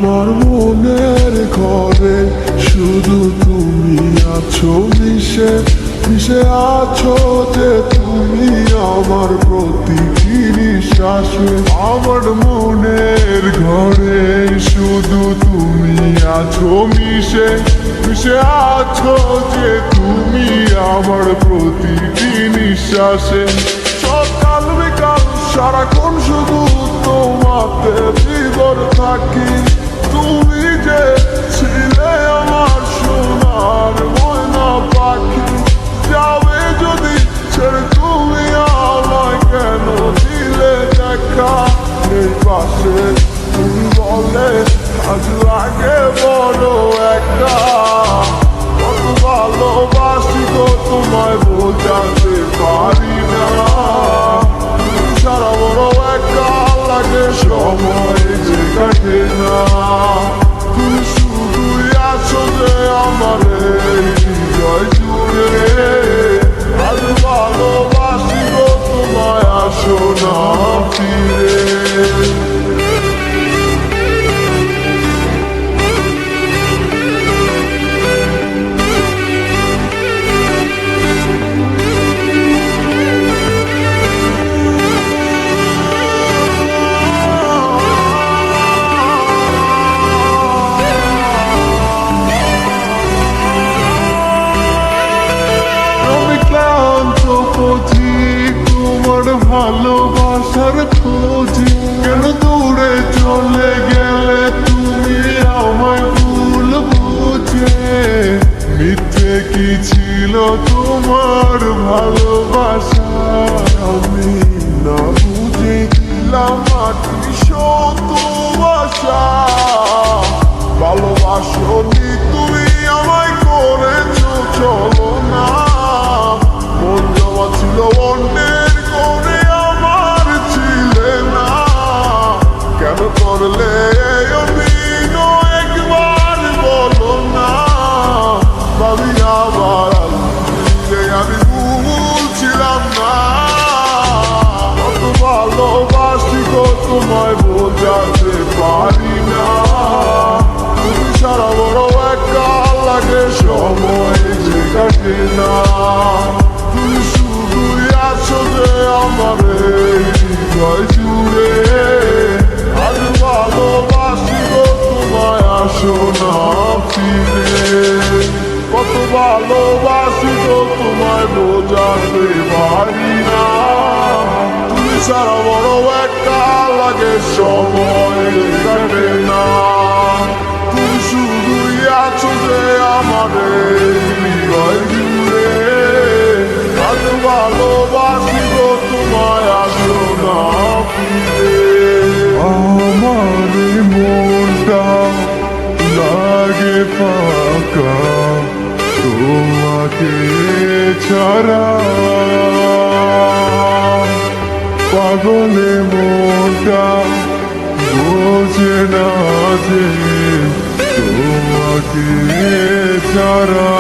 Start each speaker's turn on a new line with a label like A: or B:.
A: আমার মনের ঘরে শুধু তুমি আছো মিশে মিশে আছো যে তুমি আমার প্রতিটি নিঃশ্বাসে। আমার মনের ঘরে শুধু তুমি আছো মিশে মিশে আছো যে তুমি আমার প্রতিটি নিঃশ্বাসে। সকাল বিকাল সারাক্ষণ শুধু তোমাতে বিবর থাকি। তুমি যে ছিলে আমার সোনার ময়না পাখি, যাবে যদি ছেড়ে তুমি আমায় কেন দিলে দেখা? এই পাশে তুমি বলে আজ লাগে বড় একা। কত ভালোবাসি গো তোমায় বোঝাতে পারি না। সারা বড় একা লাগে, সময় যে কাটে না। তুমি শুধুই আছো যে আমার এই হৃদয় জুড়ে। আজ ভালোবাসি গো তোমায়, আসো না ফিরে। তোমার ভালোবাসার খোঁজে কেন দূরে চলে গেলে তুমি আমায় ভুল বুঝে? মিথ্যে কি ছিল তোমার ভালোবাসা, আমি না বুঝে দিলাম মাটি শতবাসা। ভালোবাসনি তুমি আমায় করেছো চলো না। মন জমা ছিল অন্যের করে, আমার ছিলে না। কেন করলে অভিনয় একবার বলো না? ভাবি আবার আমি ভুলছিলাম না। কত ভালোবাসি গো তোমায় বোঝাতে পারি না। তুমি সারা বড় একা লাগে, সময় যে কাটে না। তুমি শুধুই আছো যে আমার এই হৃদয় জুড়ে। আজ ভালোবাসি গো তোমায়, আসো না ফিরে। কত ভালোবাসি গো তোমায় বোঝাতে পারি না। তুমি সারা বড় একা লাগে, সময় কাটে না। তুমি শুধুই আছো যে আমার এই হৃদয় জুড়ে। আজ ভালোবাসি গো তোমায়, আসো না ফিরে। আমার মনটা লাগে ফাঁকা তোমাকে ছাড়া। পাগলে মনটা বোঝে না যে তোমাকে ছাড়া।